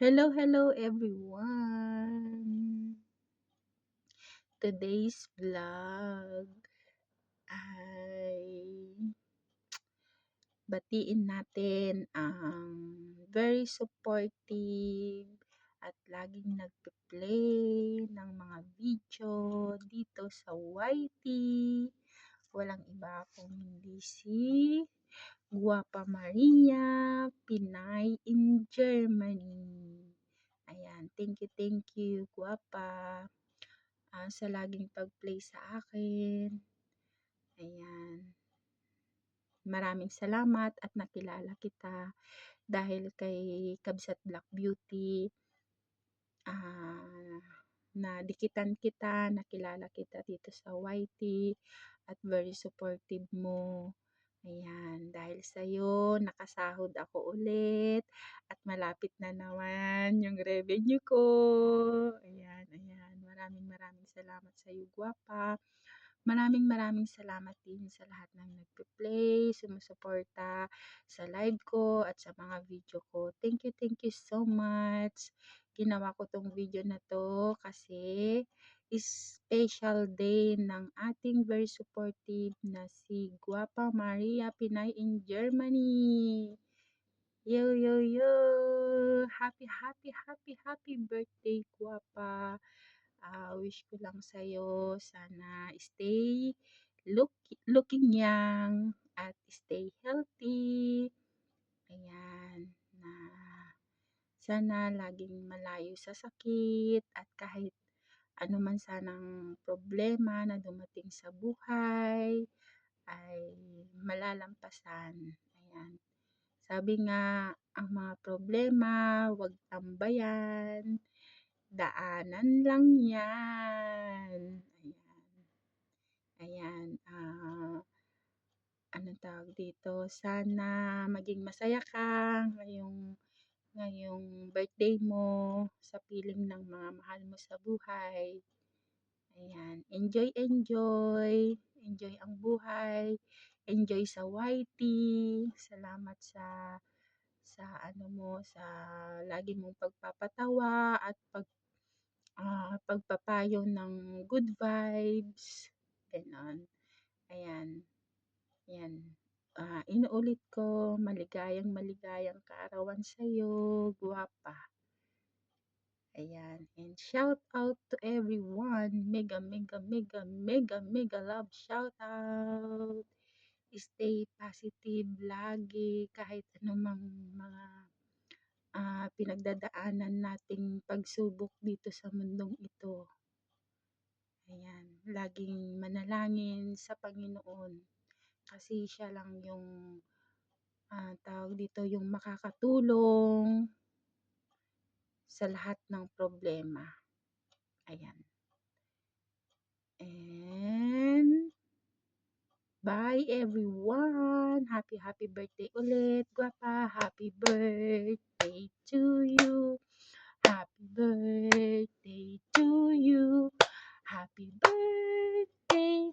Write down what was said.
Hello everyone. Today's vlog ay batiin natin ang very supportive at laging nagpe-play ng mga video dito sa YT. Walang iba kundi si Guapa Maria, Pinay in Germany. Ayan, thank you, Guapa, sa laging pag-play sa akin. Ayan, maraming salamat at nakilala kita dahil kay Kabsat Black Beauty. Nadikitan kita, nakilala kita dito sa YT at very supportive mo. Ayan, dahil sa'yo, nakasahod ako ulit at malapit na naman yung revenue ko. Ayan. Maraming salamat sa'yo, Guapa. Maraming salamat din sa lahat ng nagpe-play, sumusuporta sa live ko at sa mga video ko. Thank you so much. Ginawa ko tong video na to kasi special day ng ating very supportive na si Guapa Maria Pinay in Germany. Yo! Happy birthday, Guapa. Wish ko lang sa'yo, sana stay looking young at stay healthy. Ayan, na sana laging malayo sa sakit at kahit ano man sanang problema na dumating sa buhay ay malalampasan. Ayan. Sabi nga, ang mga problema, huwag tambayan, daanan lang yan. Ayan. Anong tawag dito? Sana maging masaya ka ngayong birthday mo sa piling ng mga mahal mo sa buhay. Ayan, enjoy ang buhay, enjoy sa YT. Salamat sa sa lagi mong pagpapatawa at pagpapayo ng good vibes. Ganon. Ayan. Inuulit ko, maligayang kaarawan sa'yo, Guapa. Ayan. And shout out to everyone. Mega love shout out. Stay positive lagi kahit anumang mga pinagdadaanan nating pagsubok dito sa mundong ito. Ayan. Laging manalangin sa Panginoon kasi siya lang yung tawag dito, yung makakatulong sa lahat ng problema. Ayan. And bye everyone. Happy birthday ulit, Guapa. Happy birthday to you. Happy birthday to you. Happy birthday